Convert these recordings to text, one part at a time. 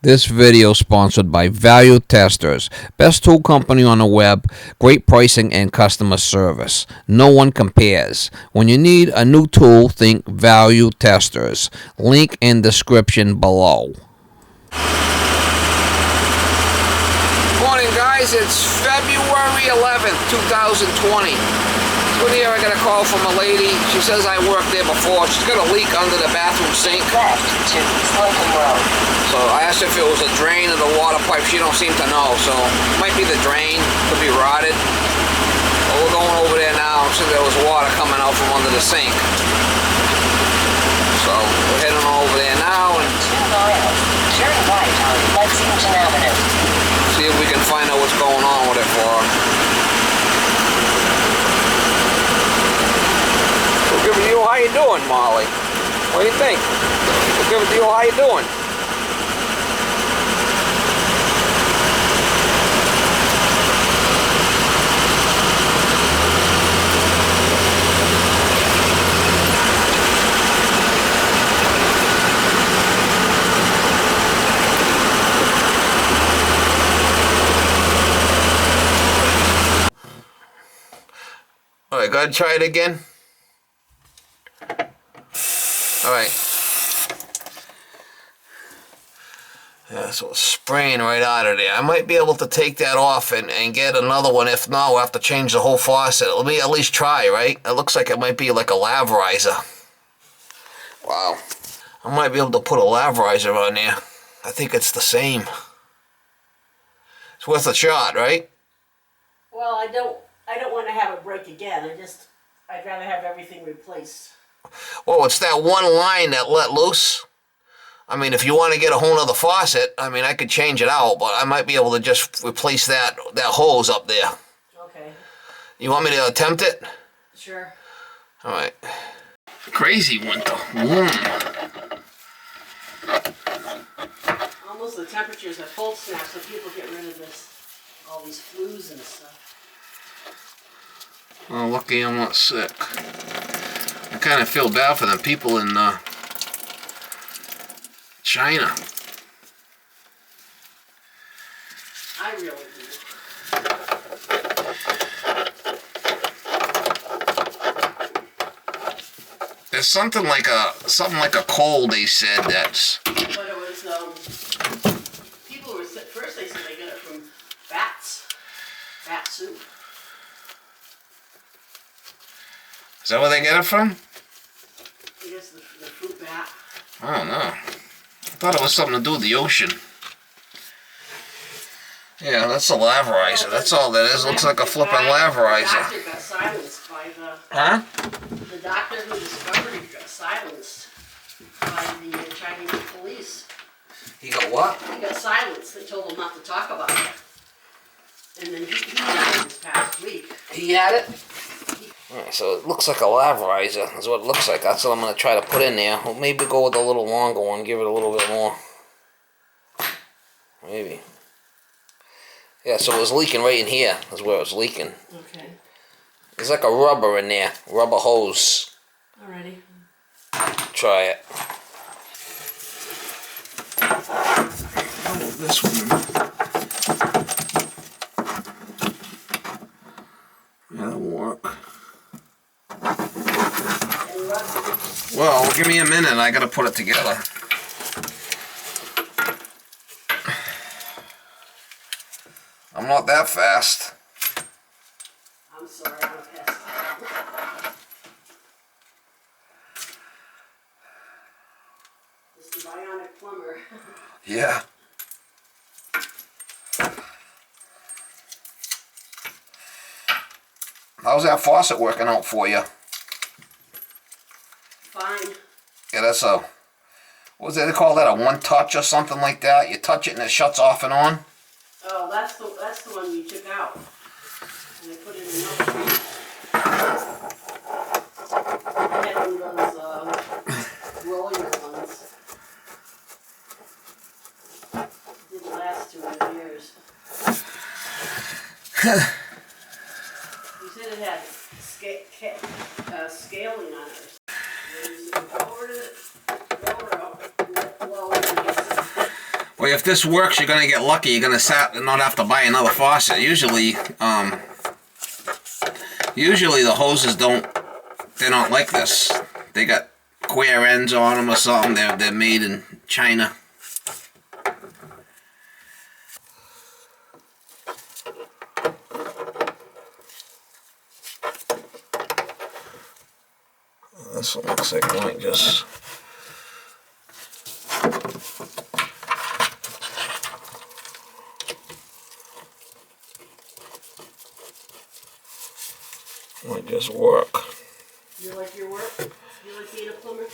This video is sponsored by Value Testers, best tool company on the web, great pricing and customer service. No one compares. When you need a new tool, think Value Testers. Link in description below. Morning guys, it's February 11th, 2020. So here I got a call from a lady. She says I worked there before. She's got a leak under the bathroom sink. Left to Slocum Road. So I asked her if it was a drain or the water pipe. She don't seem to know. So it might be the drain. Could be rotted. But we're going over there now. So there was water coming out from under the sink. So we're heading over there now and 2 miles. Turn right on Lexington Avenue. see if we can find out what's going on with it for her. We'll give it to you. How you doing, Molly? What do you think? We'll give it to you. How you doing? Alright, go ahead and try it again. Alright. Yeah, so it's spraying right out of there. I might be able to take that off and get another one. If not, we'll have to change the whole faucet. Let me at least try, right? It looks like it might be like a lavorizer. Wow. I might be able to put a lavorizer on there. I think it's the same. It's worth a shot, right? Well, I don't want to have it break again. I'd rather have everything replaced. Well, it's that one line that let loose. I mean, if you want to get a whole nother faucet, I mean, I could change it out, but I might be able to just replace that hose up there. Okay. You want me to attempt it? Sure. All right. Crazy winter. Almost the temperatures are cold snap, so people get rid of all these flus and stuff. Well, lucky I'm not sick. I kind of feel bad for them people in China. I really do. There's something like a cold. They said that's. But it was people were first. They said they got it from bats, bat soup. Is that where they get it from? I guess the fruit bat. I don't know. I thought it was something to do with the ocean. Yeah, that's a lavorizer. That's all that is. Looks like a flipping lavorizer. The doctor got silenced by the... Huh? The doctor who discovered it got silenced by the Chinese police. He got what? He got silenced. They told him not to talk about it. And then he had it this past week. He had it? Alright, so it looks like a lavorizer is what it looks like. That's what I'm going to try to put in there. We'll maybe go with a little longer one, give it a little bit more. Maybe. Yeah, so it was leaking right in here. That's where it was leaking. Okay. There's like a rubber in there. Rubber hose. Alrighty. Try it. Oh, this one. Yeah, that'll work. Well, give me a minute. I gotta put it together. I'm not that fast. I'm sorry, I'm a pest. It's the bionic plumber. Yeah. How's that faucet working out for you? Fine. Yeah, that's a, what was it, they call that a one-touch or something like that? You touch it and it shuts off and on? Oh, that's the one you took out. And they put in another one. I had one of those roller ones. Didn't last 2 years. You said it had scaling on it. Well, if this works, you're gonna get lucky. You're gonna not have to buy another faucet. Usually the hoses they're not like this. They got square ends on them or something. They're made in China. This one looks like it might just... might just work. You like your work? You like being a plumber?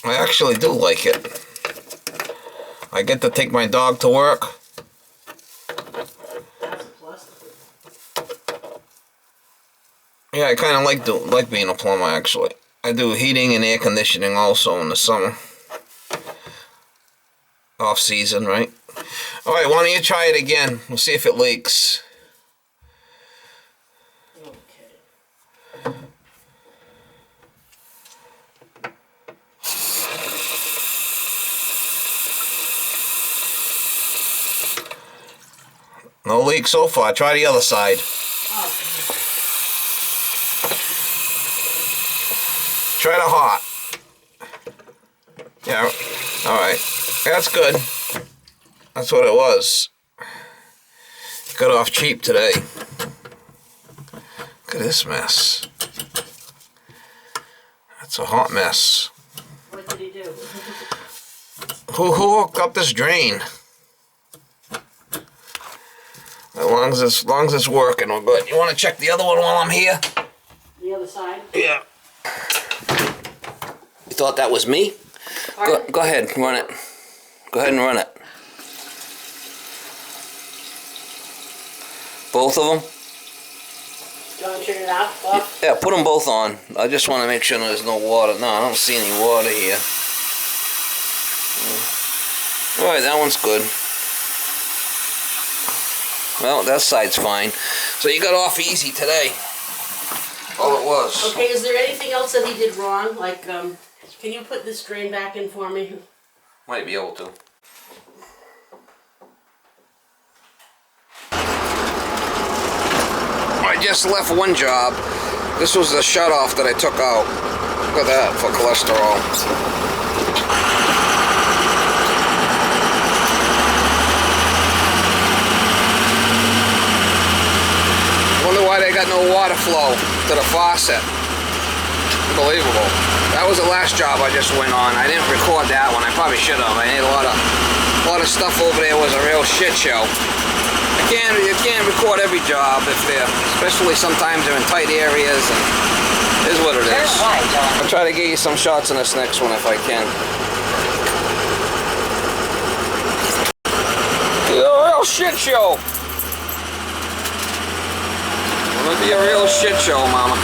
I actually do like it. I get to take my dog to work. That's a plus. Yeah, I kind of like being a plumber, actually. I do heating and air conditioning also in the summer. Off season, right? Alright, why don't you try it again? We'll see if it leaks. Okay. No leak so far. Try the other side. Oh. Try the hot. Yeah, alright. That's good. That's what it was. Got off cheap today. Look at this mess. That's a hot mess. What did he do? Who hooked up this drain? As long as it's working, we're good. You want to check the other one while I'm here? The other side? Yeah. You thought that was me? Go ahead, run it. Go ahead and run it. Both of them? Do you want to turn it off? Yeah, put them both on. I just want to make sure there's no water. No, I don't see any water here. Alright, that one's good. Well, that side's fine. So you got off easy today. All it was. Okay, is there anything else that he did wrong? Like, can you put this drain back in for me? Might be able to. I just left one job. This was the shutoff that I took out. Look at that for cholesterol. Wonder why they got no water flow to the faucet. Unbelievable. That was the last job I just went on. I didn't record that one. I probably should have. I need a lot of stuff over there. Was a real shit show. You can't record every job if they're, especially sometimes they're in tight areas. And it is what it is. I'll try to get you some shots in this next one if I can. It's a real shit show. It'll be a real shit show, Mama.